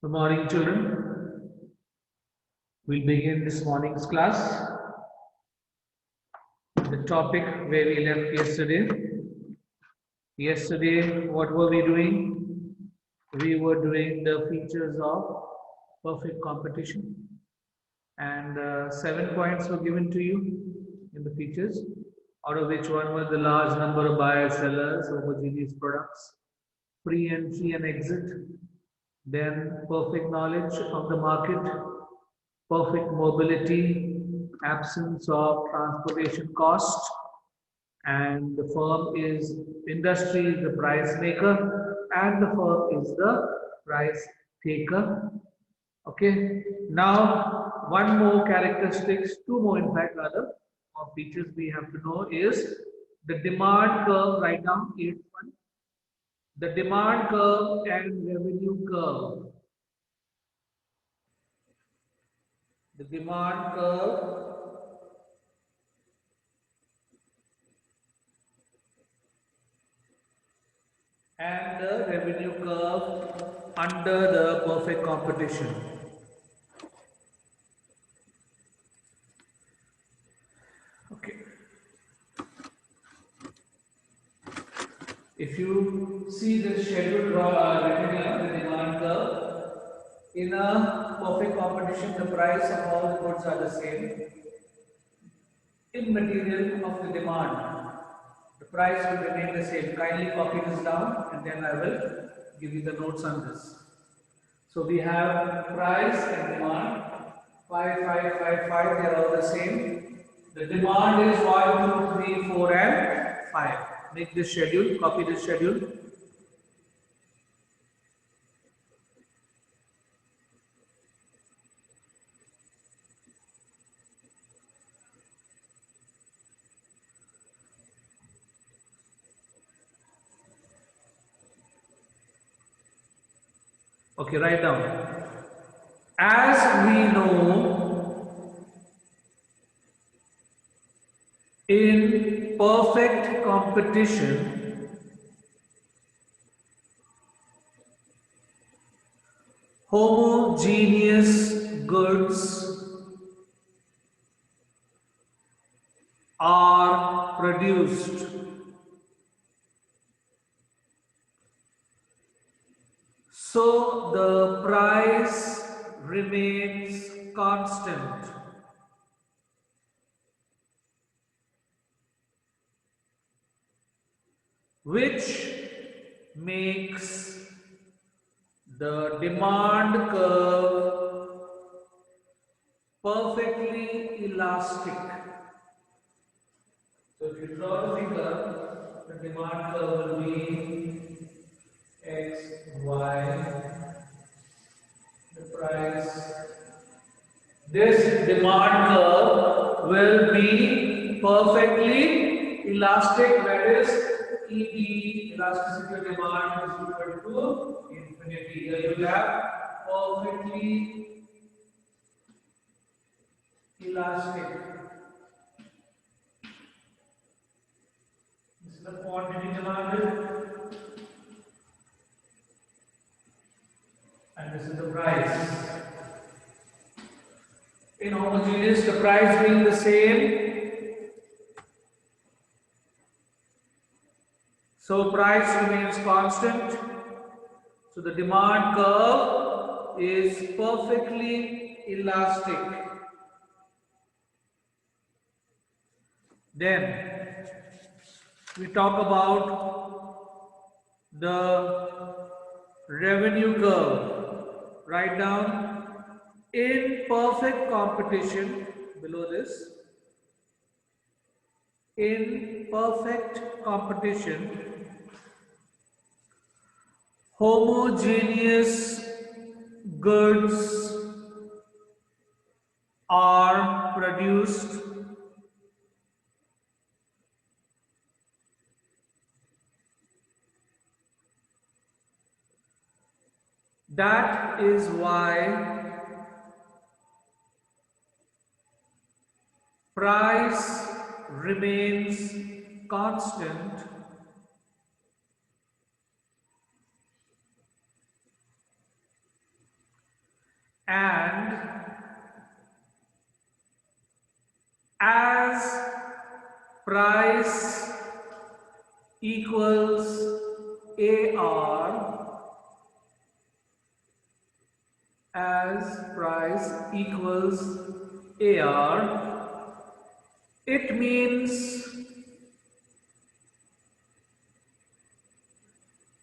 Good morning, children. We'll begin this morning's class. The topic where we left yesterday. Yesterday, what were we doing? We were doing the features of perfect competition, and 7 points were given to you in the features, out of which one was the large number of buyers, sellers, homogeneous products, free entry and exit, then perfect knowledge of the market, perfect mobility, absence of transportation cost, and the firm is industry is the price maker and the firm is the price taker. Okay, now one more characteristics, two more in fact rather, of features we have to know is the demand curve. Write down 8.1. The demand curve and revenue curve. The demand curve and the revenue curve under the perfect competition. Okay. If you see the schedule written here, the demand curve, in a perfect competition, the price of all the goods are the same. In material of the demand, the price will remain the same. Kindly copy this down and then I will give you the notes on this. So we have price and demand, 5, 5, 5, 5, they are all the same. The demand is 1, 2, 3, 4 and 5. Make this schedule, copy this schedule. Okay, write down. As we know, in perfect competition, homogeneous goods are produced. So the price remains constant. Which makes the demand curve perfectly elastic. So if you draw the figure, the demand curve will be X, Y, the price. This demand curve will be perfectly elastic, that is ED, elasticity of demand is equal to infinity. Here you will have perfectly elastic. This is the quantity demanded and this is the price. In homogeneous, the price being the same, so price remains constant. So the demand curve is perfectly elastic. Then we talk about the revenue curve. Write down, in perfect competition, below this, in perfect competition, homogeneous goods are produced. That is why price remains constant and as price equals AR, as price equals AR, it means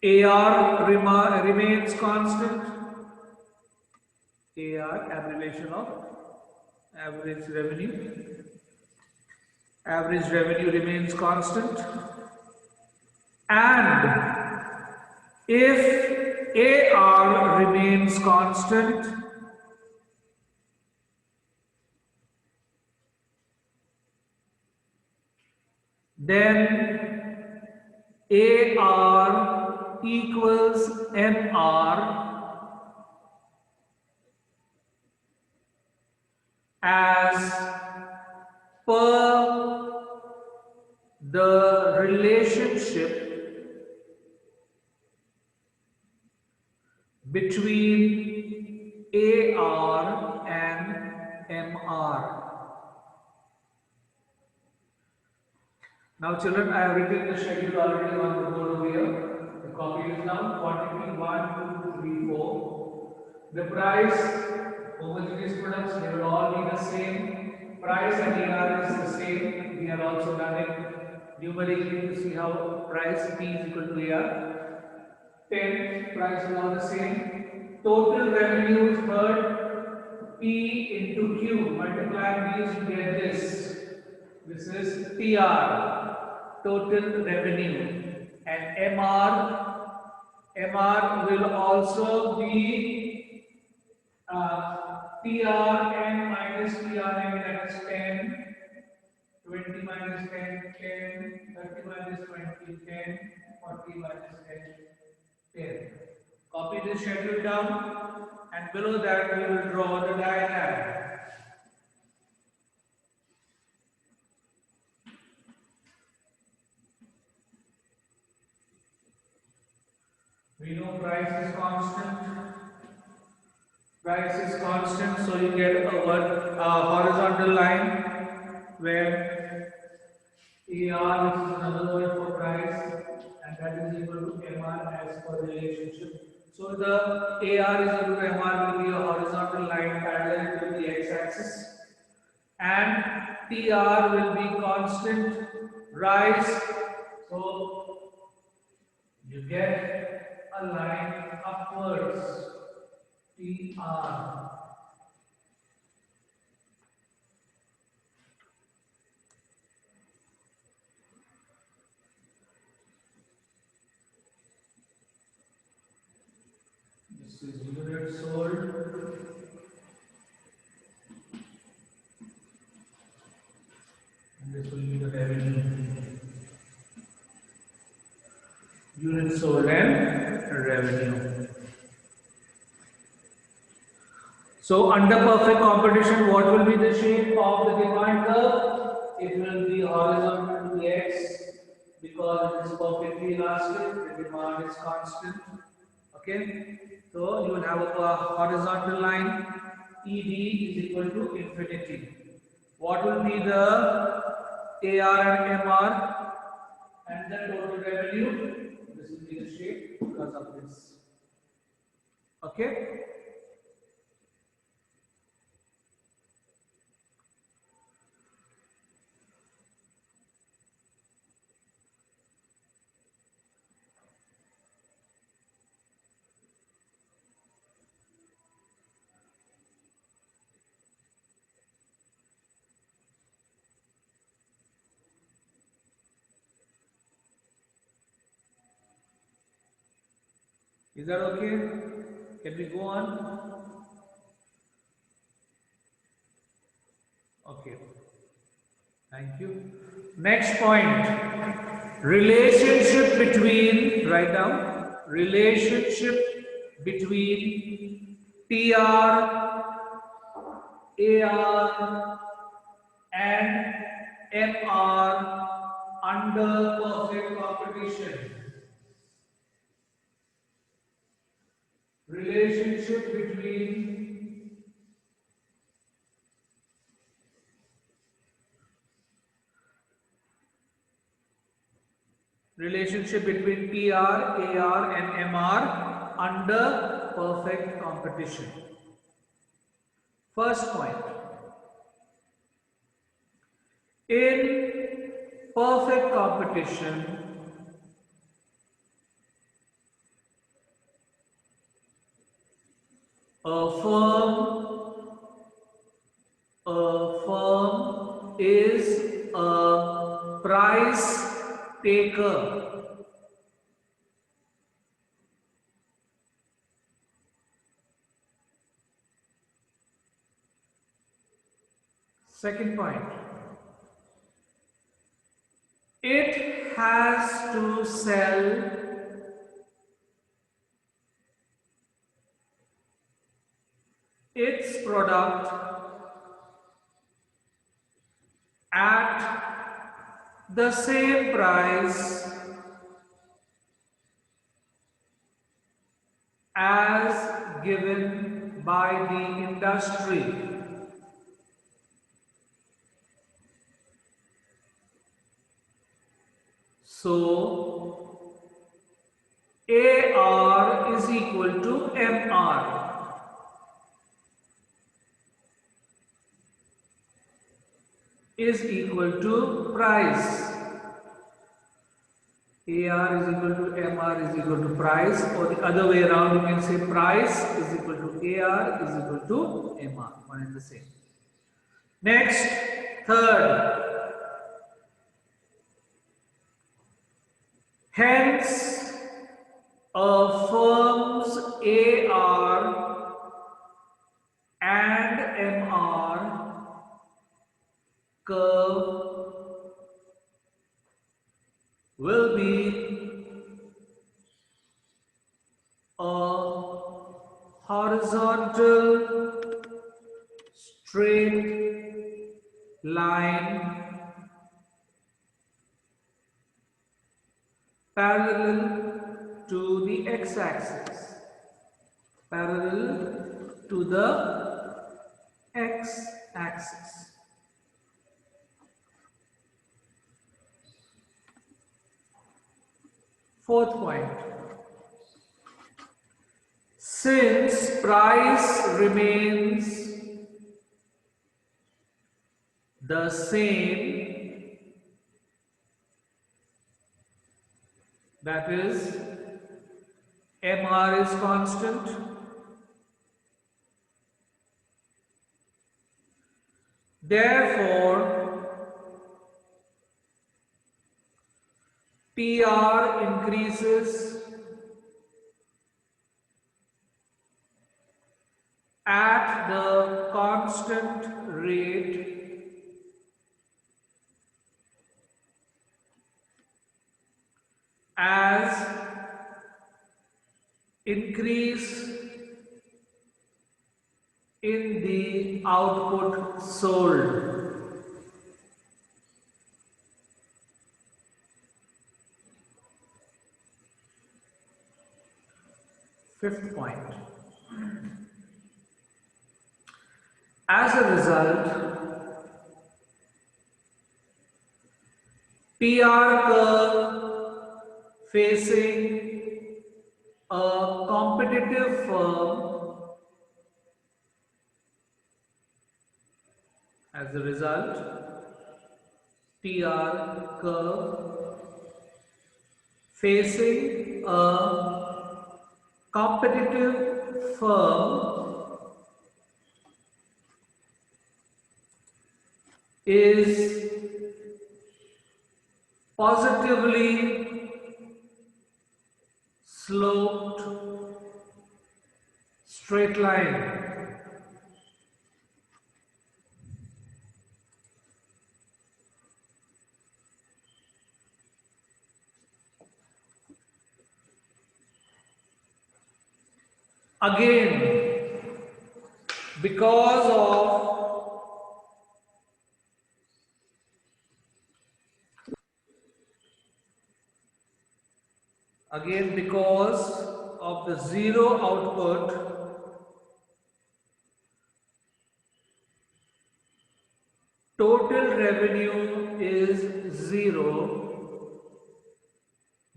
AR remains constant. AR, abbreviation of average revenue. Average revenue remains constant. And if AR remains constant, then AR equals MR as per the relationship between AR and MR. Now children, I have written the schedule already on the board over here. The copy is down, quantity 1, 2, 3, 4. The price, homogeneous products, they will all be the same. Price and AR is the same. We have also done it numerically to see how price P is equal to AR. 10, price is all the same. Total revenue is heard P into Q. Multiply these to get this. This is TR, total revenue. And MR will also be TRN minus TRN, that is 10, 20 minus 10, 10, 30 minus 20, 10, 40 minus 10, 10. Copy this schedule down, and below that we will draw the diagram. We know price is constant. Price is constant, so you get a horizontal line where AR, which is another word for price, and that is equal to MR as per relationship. So the AR is equal to MR will be a horizontal line parallel to the x-axis, and TR will be constant rise. So you get a line upwards, TR. This is unit sold. And this will be the revenue. Unit sold and revenue. So under perfect competition, what will be the shape of the demand curve? It will be horizontal to x because it is perfectly elastic, the demand is constant. Okay, so you will have a horizontal line, ED is equal to infinity. What will be the AR and MR and the total revenue? This will be the shape because of this. Okay. Is that okay? Can we go on? Okay. Thank you. Next point. Relationship between, write down, relationship between TR, AR and MR under perfect competition. Relationship between relationship between PR, AR and MR under perfect competition. First point, in perfect competition, a firm is a price taker. Second point, it has to sell its product at the same price as given by the industry. So, AR is equal to MR. Is equal to price. AR is equal to MR is equal to price, or the other way around, you can say price is equal to AR is equal to MR, one and the same. Next, third, hence a firm's AR and MR curve will be a horizontal straight line parallel to the x-axis, parallel to the x-axis. Fourth point, since price remains the same, that is, MR is constant, therefore PR increases at the constant rate as increase in the output sold. Fifth point, as a result, PR curve facing a competitive firm, as a result, PR curve facing a competitive firm is positively sloped straight line. Again, because of the zero output, total revenue is zero,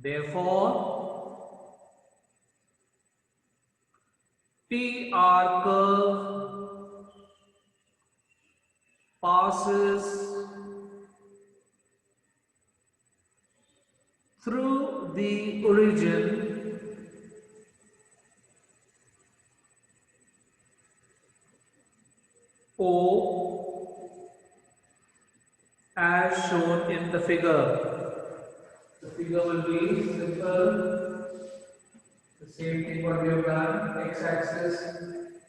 Therefore, PR curve passes through the origin O as shown in the figure. The figure will be simple. The same thing what we have done. X-axis,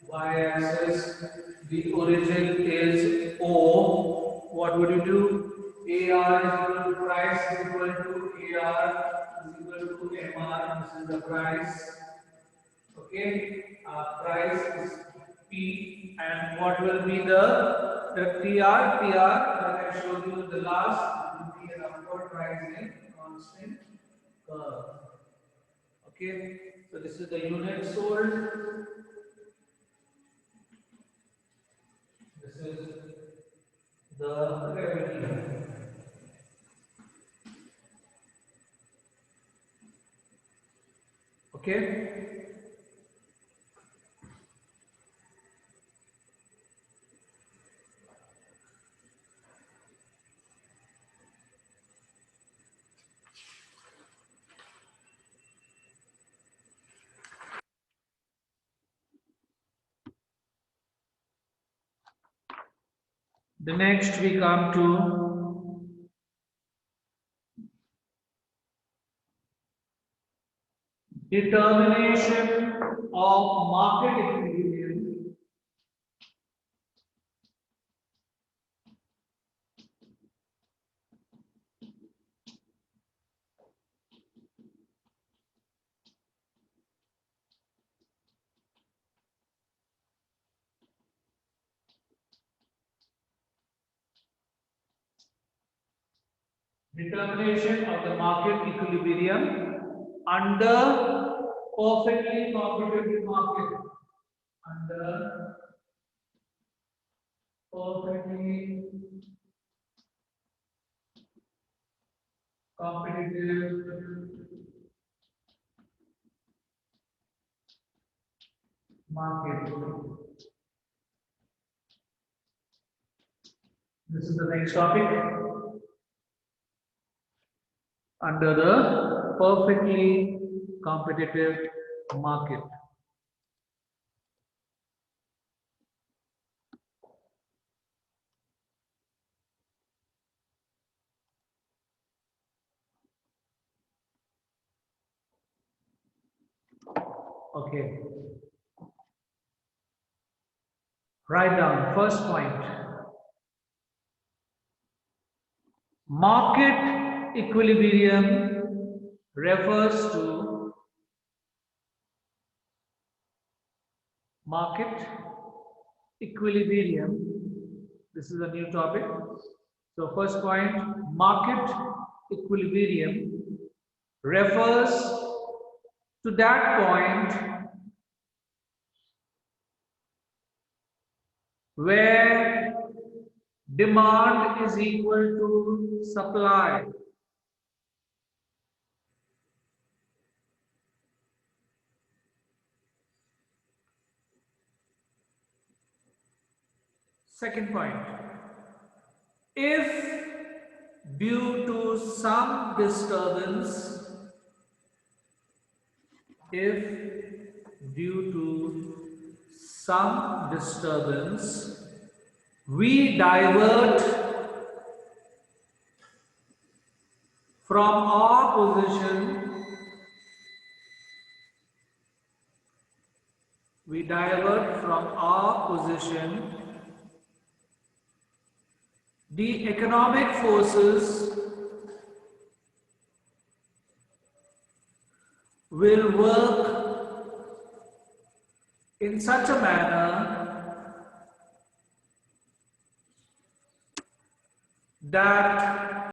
Y-axis. The origin is O. What would you do? AR is equal to price is equal to AR is equal to MR. This is the price. Okay. Price is P, and what will be the PR? PR, as I showed you in the last, will be an upward rising constant curve. Okay, so this is the unit sold. This is the revenue. Okay. The next we come to determination of market equilibrium of the market equilibrium under perfectly competitive market. Under perfectly competitive market. This is the next topic. Under the perfectly competitive market. Okay. Write down first point. Market equilibrium refers to market equilibrium. This is a new topic. So first point, market equilibrium refers to that point where demand is equal to supply. Second point, if due to some disturbance, we divert from our position, the economic forces will work in such a manner that